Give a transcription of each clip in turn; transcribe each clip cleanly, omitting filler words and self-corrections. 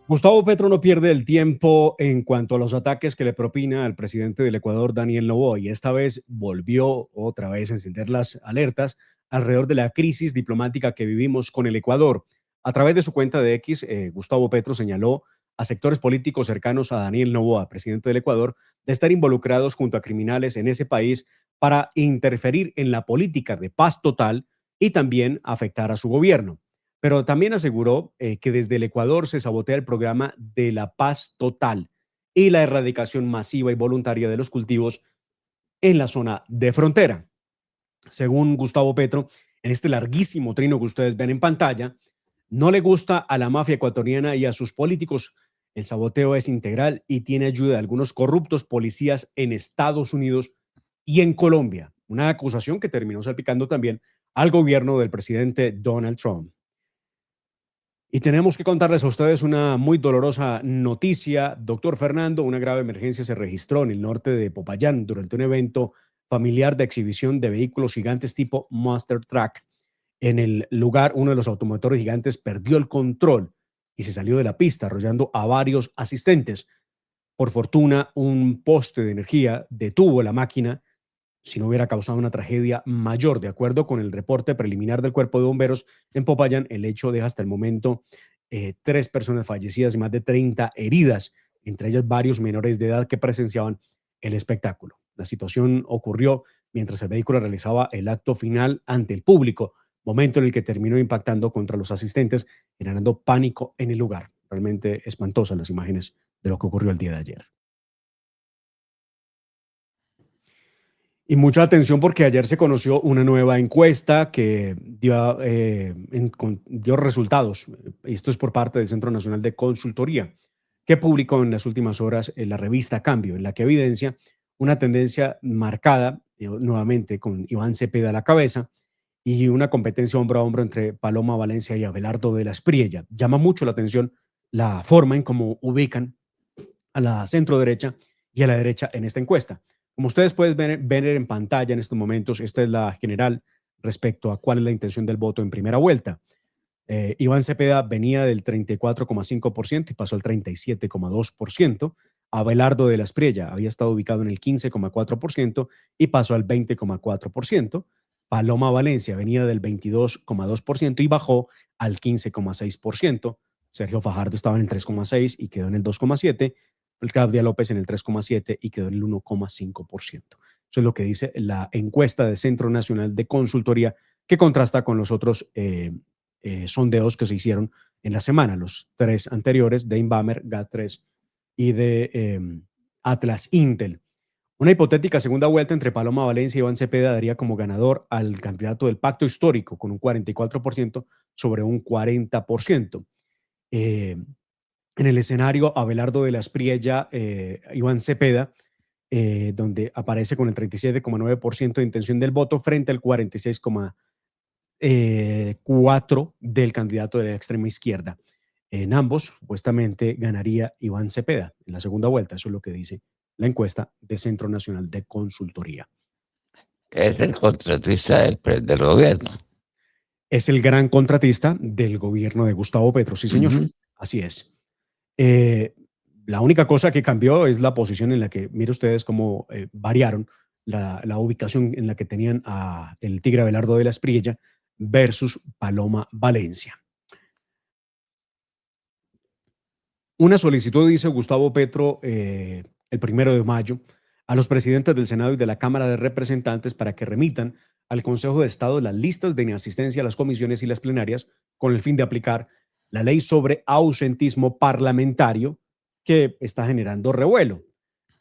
Gustavo Petro no pierde el tiempo en cuanto a los ataques que le propina al presidente del Ecuador, Daniel Noboa, y esta vez volvió otra vez a encender las alertas alrededor de la crisis diplomática que vivimos con el Ecuador. A través de su cuenta de X, Gustavo Petro señaló a sectores políticos cercanos a Daniel Noboa, presidente del Ecuador, de estar involucrados junto a criminales en ese país para interferir en la política de paz total y también afectar a su gobierno. Pero también aseguró que desde el Ecuador se sabotea el programa de la paz total y la erradicación masiva y voluntaria de los cultivos en la zona de frontera. Según Gustavo Petro, en este larguísimo trino que ustedes ven en pantalla, no le gusta a la mafia ecuatoriana y a sus políticos. El saboteo es integral y tiene ayuda de algunos corruptos policías en Estados Unidos y en Colombia. Una acusación que terminó salpicando también al gobierno del presidente Donald Trump. Y tenemos que contarles a ustedes una muy dolorosa noticia. Doctor Fernando, una grave emergencia se registró en el norte de Popayán durante un evento familiar de exhibición de vehículos gigantes tipo Monster Truck. En el lugar, uno de los automotores gigantes perdió el control y se salió de la pista, arrollando a varios asistentes. Por fortuna, un poste de energía detuvo la máquina si no hubiera causado una tragedia mayor. De acuerdo con el reporte preliminar del Cuerpo de Bomberos en Popayán, el hecho deja hasta el momento 3 personas fallecidas y más de 30 heridas, entre ellas varios menores de edad que presenciaban el espectáculo. La situación ocurrió mientras el vehículo realizaba el acto final ante el público, momento en el que terminó impactando contra los asistentes, generando pánico en el lugar. Realmente espantosas las imágenes de lo que ocurrió el día de ayer. Y mucha atención porque ayer se conoció una nueva encuesta que dio resultados. Esto es por parte del Centro Nacional de Consultoría, que publicó en las últimas horas en la revista Cambio, en la que evidencia una tendencia marcada, nuevamente con Iván Cepeda a la cabeza, y una competencia hombro a hombro entre Paloma Valencia y Abelardo de la Espriella. Llama mucho la atención la forma en cómo ubican a la centro derecha y a la derecha en esta encuesta. Como ustedes pueden ver en pantalla en estos momentos, esta es la general respecto a cuál es la intención del voto en primera vuelta. Iván Cepeda venía del 34,5% y pasó al 37,2%. Abelardo de la Espriella había estado ubicado en el 15,4% y pasó al 20,4%. Paloma Valencia venía del 22,2% y bajó al 15,6%. Sergio Fajardo estaba en el 3,6% y quedó en el 2,7%. Claudia López en el 3,7% y quedó en el 1,5%. Eso es lo que dice la encuesta del Centro Nacional de Consultoría, que contrasta con los otros sondeos que se hicieron en la semana, los 3 anteriores de Inbamer, GAT3 y de Atlas Intel. Una hipotética segunda vuelta entre Paloma Valencia y Iván Cepeda daría como ganador al candidato del pacto histórico con un 44% sobre un 40%. Eh, en el escenario, Abelardo de la Espriella, Iván Cepeda, donde aparece con el 37,9% de intención del voto frente al 46,4% del candidato de la extrema izquierda. En ambos, supuestamente, ganaría Iván Cepeda en la segunda vuelta. Eso es lo que dice la encuesta del Centro Nacional de Consultoría. Es el contratista del gobierno. Es el gran contratista del gobierno de Gustavo Petro, sí, señor. Así es. Eh, la única cosa que cambió es la posición en la que, mire ustedes cómo variaron la ubicación en la que tenían a el Tigre Abelardo de la Espriella versus Paloma Valencia. Una solicitud, dice Gustavo Petro, el 1 de mayo, a los presidentes del Senado y de la Cámara de Representantes para que remitan al Consejo de Estado las listas de inasistencia a las comisiones y las plenarias con el fin de aplicar la ley sobre ausentismo parlamentario que está generando revuelo.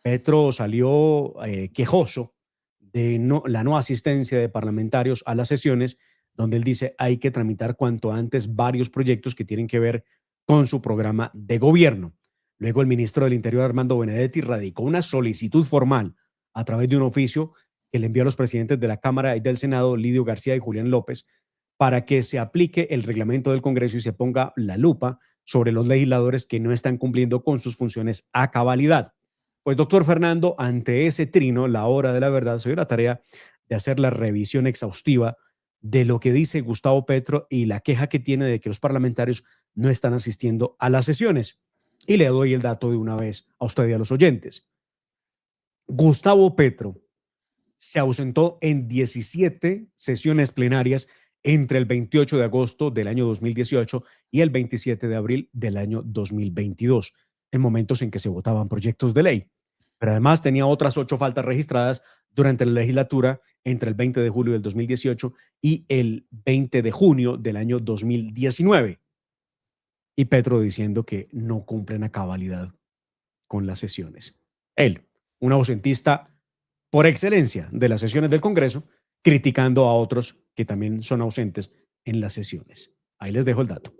Petro salió quejoso de la no asistencia de parlamentarios a las sesiones, donde él dice hay que tramitar cuanto antes varios proyectos que tienen que ver con su programa de gobierno. Luego el ministro del Interior, Armando Benedetti, radicó una solicitud formal a través de un oficio que le envió a los presidentes de la Cámara y del Senado, Lidio García y Julián López, para que se aplique el reglamento del Congreso y se ponga la lupa sobre los legisladores que no están cumpliendo con sus funciones a cabalidad. Pues, doctor Fernando, ante ese trino, la hora de la verdad, se dio la tarea de hacer la revisión exhaustiva de lo que dice Gustavo Petro y la queja que tiene de que los parlamentarios no están asistiendo a las sesiones. Y le doy el dato de una vez a usted y a los oyentes. Gustavo Petro se ausentó en 17 sesiones plenarias entre el 28 de agosto del año 2018 y el 27 de abril del año 2022, en momentos en que se votaban proyectos de ley. Pero además tenía otras 8 faltas registradas durante la legislatura entre el 20 de julio del 2018 y el 20 de junio del año 2019. Y Petro diciendo que no cumplen a cabalidad con las sesiones. Él, un ausentista por excelencia de las sesiones del Congreso, criticando a otros que también son ausentes en las sesiones. Ahí les dejo el dato.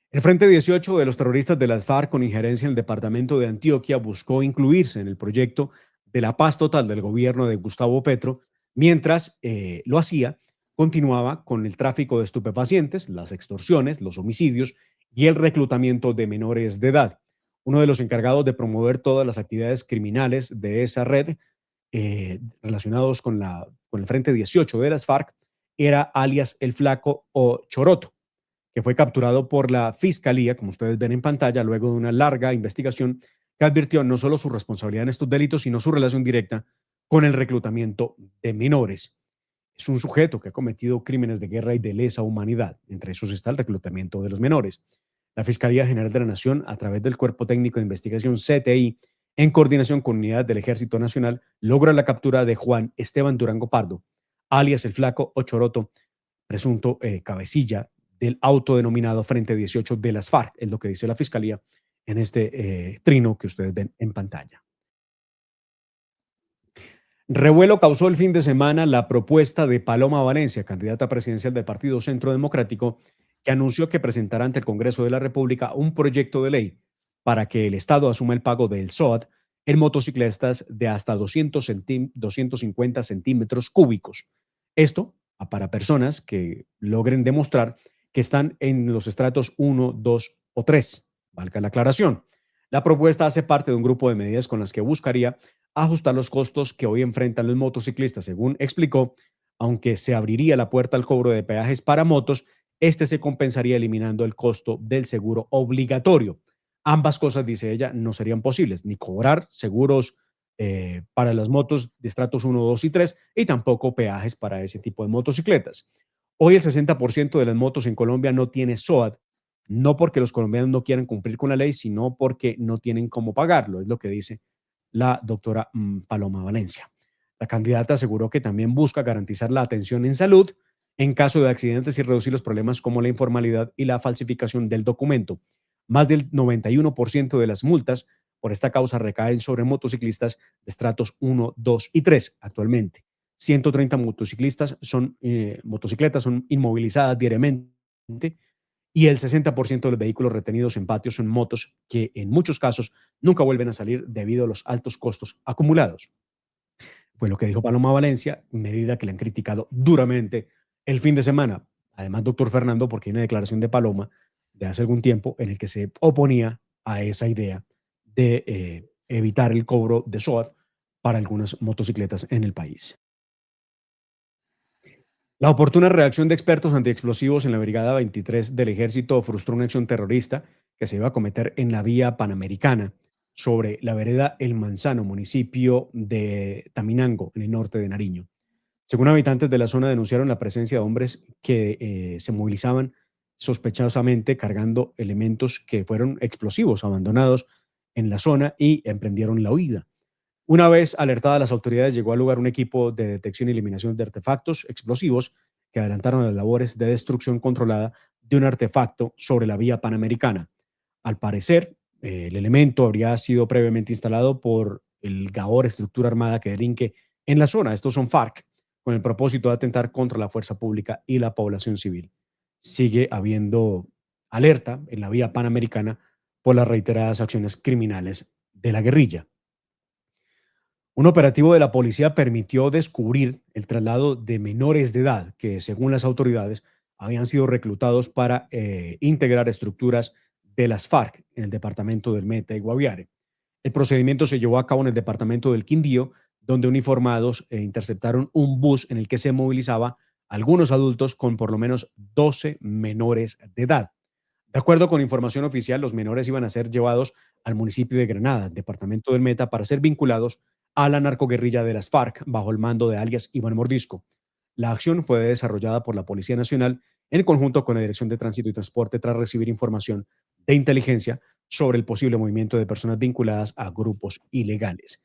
El Frente 18 de los terroristas de las FARC con injerencia en el departamento de Antioquia buscó incluirse en el proyecto de la paz total del gobierno de Gustavo Petro, mientras lo hacía, continuaba con el tráfico de estupefacientes, las extorsiones, los homicidios y el reclutamiento de menores de edad. Uno de los encargados de promover todas las actividades criminales de esa red relacionados con el Frente 18 de las FARC era alias El Flaco o Choroto, que fue capturado por la Fiscalía, como ustedes ven en pantalla, luego de una larga investigación que advirtió no solo su responsabilidad en estos delitos, sino su relación directa con el reclutamiento de menores. Es un sujeto que ha cometido crímenes de guerra y de lesa humanidad. Entre esos está el reclutamiento de los menores. La Fiscalía General de la Nación, a través del Cuerpo Técnico de Investigación CTI, en coordinación con unidades del Ejército Nacional, logra la captura de Juan Esteban Durango Pardo, alias El Flaco o Choroto, presunto cabecilla del autodenominado Frente 18 de las FARC, es lo que dice la Fiscalía en este trino que ustedes ven en pantalla. Revuelo causó el fin de semana la propuesta de Paloma Valencia, candidata presidencial del Partido Centro Democrático, que anunció que presentará ante el Congreso de la República un proyecto de ley para que el Estado asuma el pago del SOAT en motocicletas de hasta 250 centímetros cúbicos. Esto para personas que logren demostrar que están en los estratos 1, 2 o 3. Valga la aclaración. La propuesta hace parte de un grupo de medidas con las que buscaría ajustar los costos que hoy enfrentan los motociclistas, según explicó. Aunque se abriría la puerta al cobro de peajes para motos, este se compensaría eliminando el costo del seguro obligatorio. Ambas cosas, dice ella, no serían posibles, ni cobrar seguros para las motos de estratos 1, 2 y 3, y tampoco peajes para ese tipo de motocicletas. Hoy el 60% de las motos en Colombia no tiene SOAT, no porque los colombianos no quieran cumplir con la ley, sino porque no tienen cómo pagarlo, es lo que dice la doctora Paloma Valencia. La candidata aseguró que también busca garantizar la atención en salud en caso de accidentes y reducir los problemas como la informalidad y la falsificación del documento. Más del 91% de las multas por esta causa recaen sobre motociclistas de estratos 1, 2 y 3 actualmente. 130 motocicletas son inmovilizadas diariamente y el 60% de los vehículos retenidos en patios son motos que en muchos casos nunca vuelven a salir debido a los altos costos acumulados. Fue lo que dijo Paloma Valencia, medida que le han criticado duramente el fin de semana. Además, doctor Fernando, porque hay una declaración de Paloma de hace algún tiempo en el que se oponía a esa idea de evitar el cobro de SOAT para algunas motocicletas en el país. La oportuna reacción de expertos antiexplosivos en la Brigada 23 del Ejército frustró una acción terrorista que se iba a cometer en la vía panamericana sobre la vereda El Manzano, municipio de Taminango, en el norte de Nariño. Según habitantes de la zona, denunciaron la presencia de hombres que se movilizaban sospechosamente cargando elementos que fueron explosivos abandonados en la zona y emprendieron la huida. Una vez alertadas las autoridades, llegó al lugar un equipo de detección y eliminación de artefactos explosivos que adelantaron las labores de destrucción controlada de un artefacto sobre la vía panamericana. Al parecer, el elemento habría sido previamente instalado por el GAOR, estructura armada que delinque en la zona. Estos son FARC, con el propósito de atentar contra la fuerza pública y la población civil. Sigue habiendo alerta en la vía panamericana por las reiteradas acciones criminales de la guerrilla. Un operativo de la policía permitió descubrir el traslado de menores de edad que, según las autoridades, habían sido reclutados para integrar estructuras de las FARC en el departamento del Meta y Guaviare. El procedimiento se llevó a cabo en el departamento del Quindío, donde uniformados interceptaron un bus en el que se movilizaba algunos adultos con por lo menos 12 menores de edad. De acuerdo con información oficial, los menores iban a ser llevados al municipio de Granada, departamento del Meta, para ser vinculados a la narcoguerrilla de las FARC bajo el mando de alias Iván Mordisco. La acción fue desarrollada por la Policía Nacional en conjunto con la Dirección de Tránsito y Transporte tras recibir información de inteligencia sobre el posible movimiento de personas vinculadas a grupos ilegales.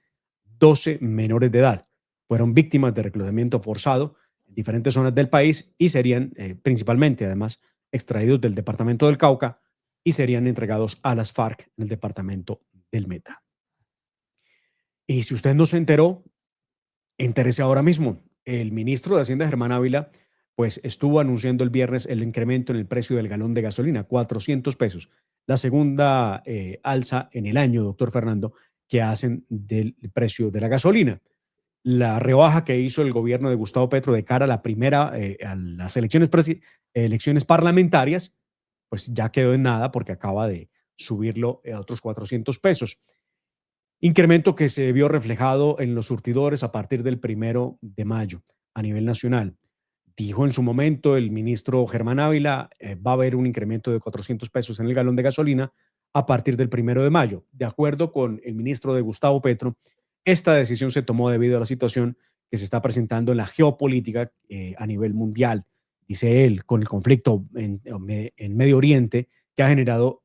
12 menores de edad fueron víctimas de reclutamiento forzado en diferentes zonas del país y serían principalmente, además, extraídos del departamento del Cauca y serían entregados a las FARC en el departamento del Meta. Y si usted no se enteró, entérese ahora mismo. El ministro de Hacienda, Germán Ávila, pues estuvo anunciando el viernes el incremento en el precio del galón de gasolina, 400 pesos. La segunda alza en el año, doctor Fernando, que hacen del precio de la gasolina. La rebaja que hizo el gobierno de Gustavo Petro de cara a la primera, a las elecciones parlamentarias, pues ya quedó en nada porque acaba de subirlo a otros 400 pesos. Incremento que se vio reflejado en los surtidores a partir del 1 de mayo a nivel nacional. Dijo en su momento el ministro Germán Ávila, va a haber un incremento de 400 pesos en el galón de gasolina a partir del 1 de mayo. De acuerdo con el ministro de Gustavo Petro, esta decisión se tomó debido a la situación que se está presentando en la geopolítica a nivel mundial, dice él, con el conflicto en Medio Oriente que ha generado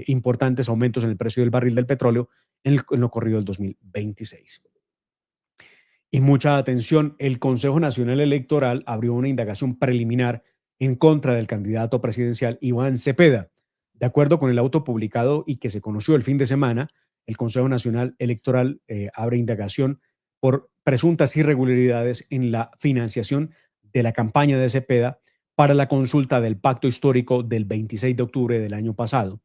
importantes aumentos en el precio del barril del petróleo en lo corrido del 2026. Y mucha atención, el Consejo Nacional Electoral abrió una indagación preliminar en contra del candidato presidencial Iván Cepeda. De acuerdo con el auto publicado y que se conoció el fin de semana, el Consejo Nacional Electoral abre indagación por presuntas irregularidades en la financiación de la campaña de Cepeda para la consulta del pacto histórico del 26 de octubre del año pasado.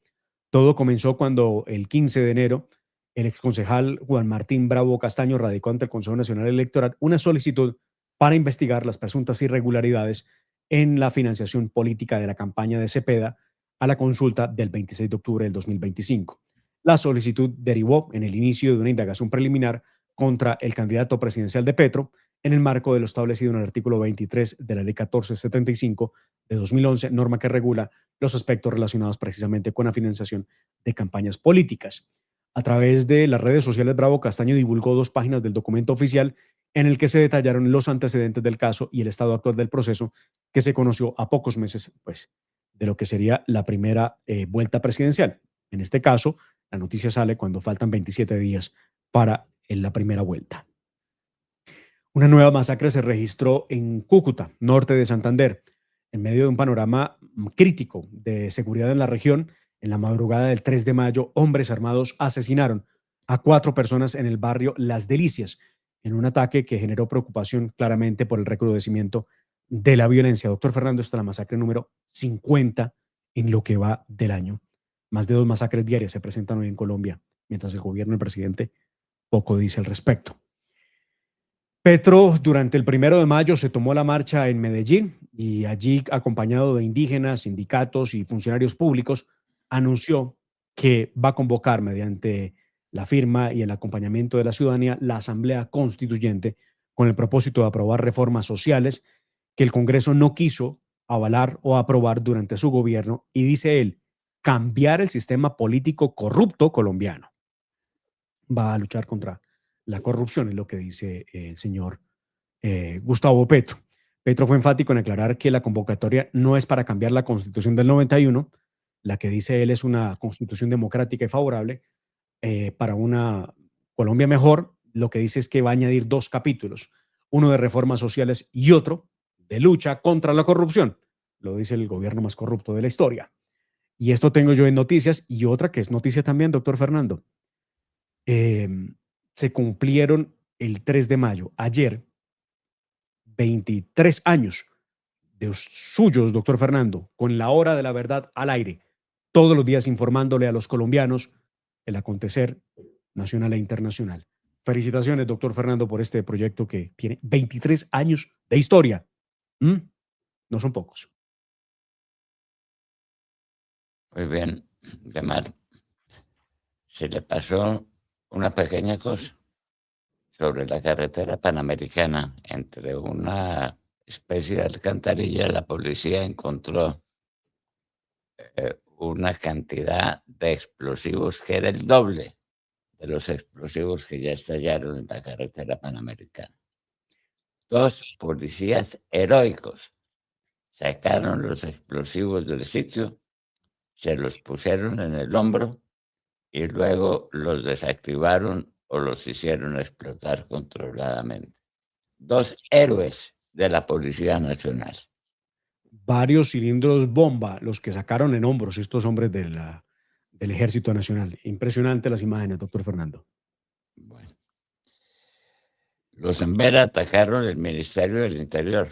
Todo comenzó cuando el 15 de enero el exconcejal Juan Martín Bravo Castaño radicó ante el Consejo Nacional Electoral una solicitud para investigar las presuntas irregularidades en la financiación política de la campaña de Cepeda a la consulta del 26 de octubre del 2025. La solicitud derivó en el inicio de una indagación preliminar contra el candidato presidencial de Petro en el marco de lo establecido en el artículo 23 de la Ley 1475 de 2011, norma que regula los aspectos relacionados precisamente con la financiación de campañas políticas. A través de las redes sociales, Bravo Castaño divulgó 2 páginas del documento oficial en el que se detallaron los antecedentes del caso y el estado actual del proceso que se conoció a pocos meses pues, de lo que sería la primera vuelta presidencial. En este caso, la noticia sale cuando faltan 27 días para la primera vuelta. Una nueva masacre se registró en Cúcuta, norte de Santander, en medio de un panorama crítico de seguridad en la región. En la madrugada del 3 de mayo, hombres armados asesinaron a 4 personas en el barrio Las Delicias, en un ataque que generó preocupación claramente por el recrudecimiento de la violencia. Doctor Fernando, esta es la masacre número 50 en lo que va del año. Más de 2 masacres diarias se presentan hoy en Colombia, mientras el gobierno y el presidente poco dice al respecto. Petro, durante el 1 de mayo, se tomó la marcha en Medellín y allí, acompañado de indígenas, sindicatos y funcionarios públicos, anunció que va a convocar mediante la firma y el acompañamiento de la ciudadanía la Asamblea Constituyente con el propósito de aprobar reformas sociales que el Congreso no quiso avalar o aprobar durante su gobierno y, dice él, cambiar el sistema político corrupto colombiano. Va a luchar contra la corrupción, es lo que dice el señor Gustavo Petro. Petro fue enfático en aclarar que la convocatoria no es para cambiar la Constitución del 91, la que dice él es una constitución democrática y favorable para una Colombia mejor. Lo que dice es que va a añadir 2 capítulos, uno de reformas sociales y otro de lucha contra la corrupción. Lo dice el gobierno más corrupto de la historia. Y esto tengo yo en noticias y otra que es noticia también, doctor Fernando. Se cumplieron el 3 de mayo, ayer, 23 años de suyos, doctor Fernando, con la hora de la verdad al aire, todos los días informándole a los colombianos el acontecer nacional e internacional. Felicitaciones, doctor Fernando, por este proyecto que tiene 23 años de historia. No son pocos. Muy bien, Lemar. Se le pasó una pequeña cosa sobre la carretera panamericana. Entre una especie de alcantarilla, la policía encontró una cantidad de explosivos que era el doble de los explosivos que ya estallaron en la carretera panamericana. 2 policías heroicos sacaron los explosivos del sitio, se los pusieron en el hombro y luego los desactivaron o los hicieron explotar controladamente. 2 héroes de la Policía Nacional. Varios cilindros bomba, los que sacaron en hombros estos hombres del Ejército Nacional. Impresionante las imágenes, doctor Fernando. Bueno, los Embera atacaron el Ministerio del Interior,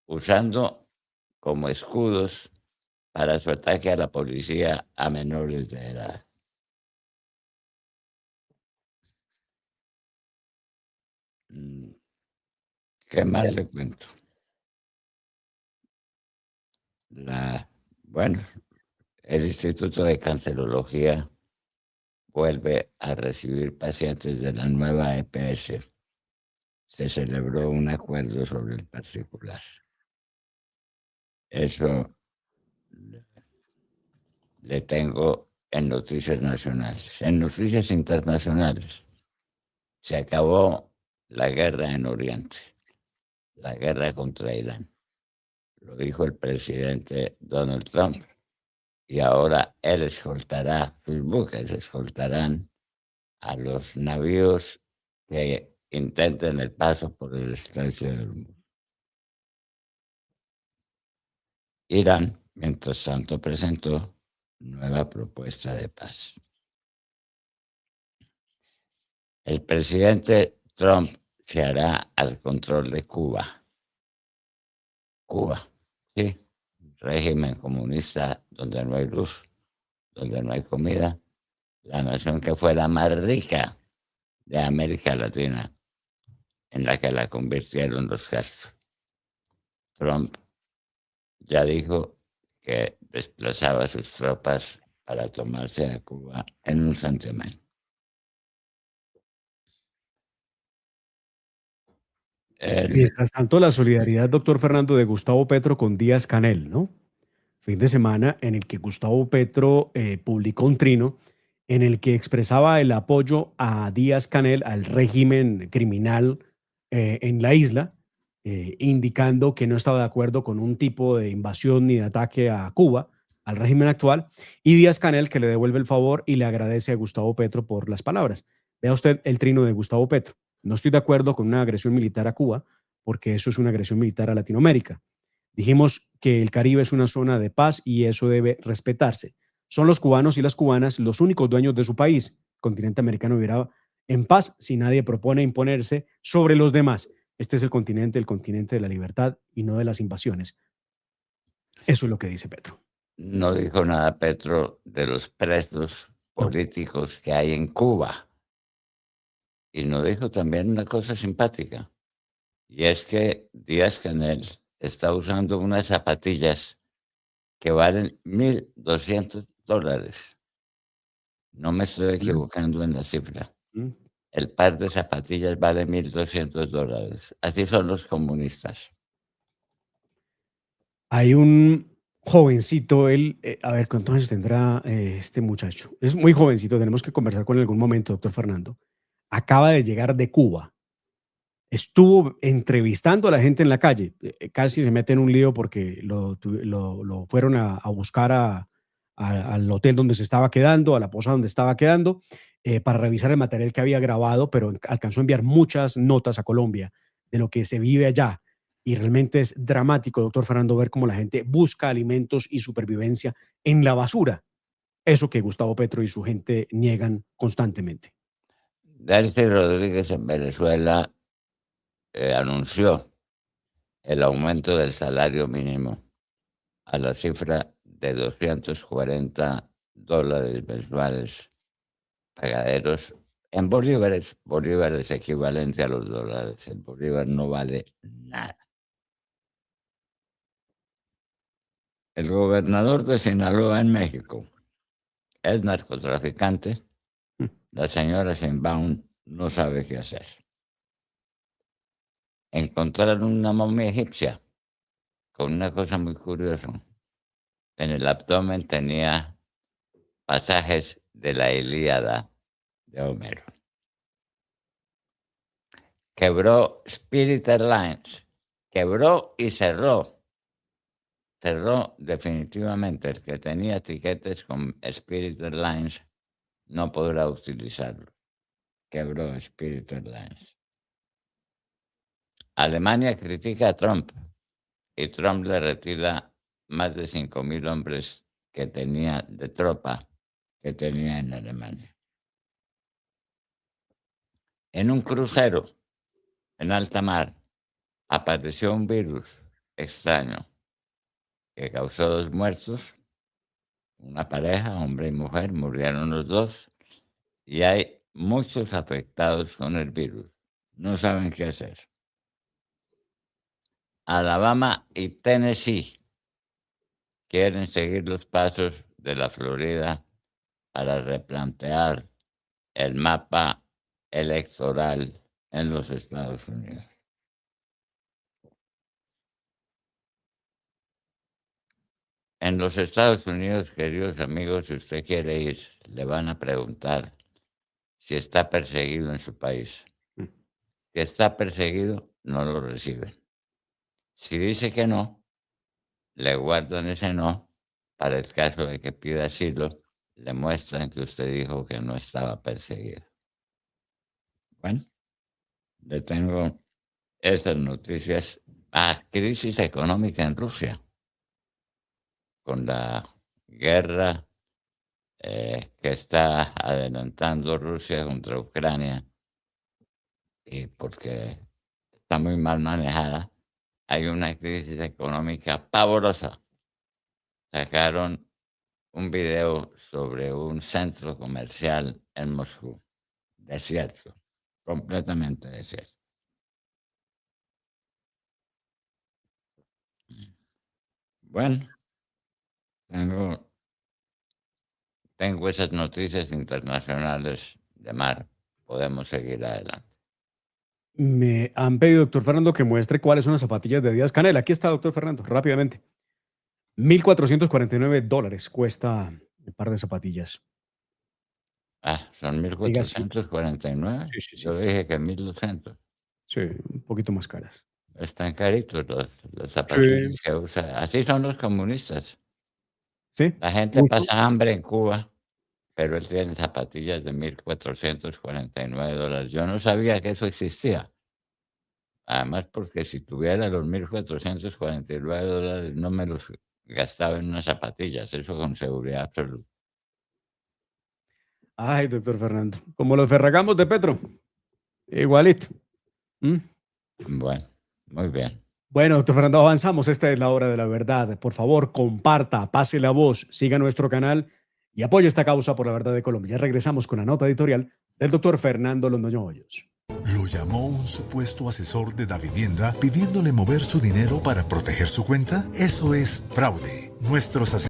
usando como escudos para su ataque a la policía a menores de edad. ¿Qué más le cuento? Bueno, el Instituto de Cancerología vuelve a recibir pacientes de la nueva EPS. Se celebró un acuerdo sobre el particular. Eso le tengo en noticias nacionales. En noticias internacionales, se acabó la guerra en Oriente, la guerra contra Irán. Lo dijo el presidente Donald Trump. Y ahora él escoltará, sus buques escoltarán a los navíos que intenten el paso por el estrecho de Hormuz. Irán, mientras tanto, presentó nueva propuesta de paz. El presidente Trump se hará al control de Cuba. Cuba, sí, régimen comunista donde no hay luz, donde no hay comida, la nación que fue la más rica de América Latina, en la que la convirtieron los Castro. Trump ya dijo que desplazaba sus tropas para tomarse a Cuba en un santiamén. Mientras tanto, la solidaridad, doctor Fernando, de Gustavo Petro con Díaz Canel, ¿no? Fin de semana en el que Gustavo Petro publicó un trino en el que expresaba el apoyo a Díaz Canel, al régimen criminal en la isla, indicando que no estaba de acuerdo con un tipo de invasión ni de ataque a Cuba, al régimen actual, y Díaz Canel que le devuelve el favor y le agradece a Gustavo Petro por las palabras. Vea usted el trino de Gustavo Petro. No estoy de acuerdo con una agresión militar a Cuba, porque eso es una agresión militar a Latinoamérica. Dijimos que el Caribe es una zona de paz y eso debe respetarse. Son los cubanos y las cubanas los únicos dueños de su país. El continente americano vivirá en paz si nadie propone imponerse sobre los demás. Este es el continente de la libertad y no de las invasiones. Eso es lo que dice Petro. No dijo nada Petro de los presos No. políticos que hay en Cuba. Y no dijo también una cosa simpática. Y es que Díaz Canel está usando unas zapatillas que valen $1,200. No me estoy equivocando en la cifra. Mm. El par de zapatillas vale $1,200. Así son los comunistas. Hay un jovencito, él, a ver, ¿cuántos años tendrá este muchacho? Es muy jovencito, tenemos que conversar con él en algún momento, doctor Fernando. Acaba de llegar de Cuba. Estuvo entrevistando a la gente en la calle. Casi se mete en un lío porque lo fueron a buscar al hotel donde se estaba quedando, a la posada donde estaba quedando, para revisar el material que había grabado, pero alcanzó a enviar muchas notas a Colombia de lo que se vive allá. Y realmente es dramático, doctor Fernando, ver cómo la gente busca alimentos y supervivencia en la basura. Eso que Gustavo Petro y su gente niegan constantemente. Delcy Rodríguez en Venezuela anunció el aumento del salario mínimo a la cifra de $240 mensuales pagaderos en bolívares. Bolívares equivalente a los dólares. El bolívar no vale nada. El gobernador de Sinaloa en México es narcotraficante. La señora Sheinbaum no sabe qué hacer. Encontraron una momia egipcia con una cosa muy curiosa. En el abdomen tenía pasajes de la Ilíada de Homero. Quebró Spirit Airlines, quebró y cerró. Cerró definitivamente. El que tenía tiquetes con Spirit Airlines no podrá utilizarlo. Quebró Spirit Airlines. Alemania critica a Trump y Trump le retira más de 5.000 hombres que tenía de tropa que tenía en Alemania. En un crucero en alta mar apareció un virus extraño que causó 2 muertos, una pareja, hombre y mujer, murieron los dos, y hay muchos afectados con el virus. No saben qué hacer. Alabama y Tennessee quieren seguir los pasos de la Florida para replantear el mapa electoral en los Estados Unidos. En los Estados Unidos, queridos amigos, si usted quiere ir, le van a preguntar si está perseguido en su país. Si está perseguido, no lo reciben. Si dice que no, le guardan ese no para el caso de que pida asilo, le muestran que usted dijo que no estaba perseguido. Bueno, le tengo esas noticias. Crisis económica en Rusia, con la guerra que está adelantando Rusia contra Ucrania, y porque está muy mal manejada, hay una crisis económica pavorosa. Sacaron un video sobre un centro comercial en Moscú, desierto, completamente desierto. Bueno, tengo esas noticias internacionales de mar. Podemos seguir adelante. Me han pedido, doctor Fernando, que muestre cuáles son las zapatillas de Díaz Canel. Aquí está, doctor Fernando, rápidamente. $1,449 cuesta el par de zapatillas. Son Diga sí. 1.449. Sí, sí, sí. Yo dije que 1.200. Sí, un poquito más caras. Están caritos los zapatillas Sí. que usa. Así son los comunistas. Sí, La gente justo. pasa hambre en Cuba, pero él tiene zapatillas de $1.449. Yo no sabía que eso existía. Además, porque si tuviera los $1.449, no me los gastaba en unas zapatillas, eso con seguridad absoluta. Ay, doctor Fernando, como los Ferragamos de Petro. Igualito. ¿Mm? Bueno, muy bien. Bueno, doctor Fernando, avanzamos. Esta es la hora de la verdad. Por favor, comparta, pase la voz, siga nuestro canal y apoye esta causa por la verdad de Colombia. Ya regresamos con la nota editorial del doctor Fernando Londoño Hoyos. Lo llamó un supuesto asesor de Davivienda pidiéndole mover su dinero para proteger su cuenta. Eso es fraude. Nuestros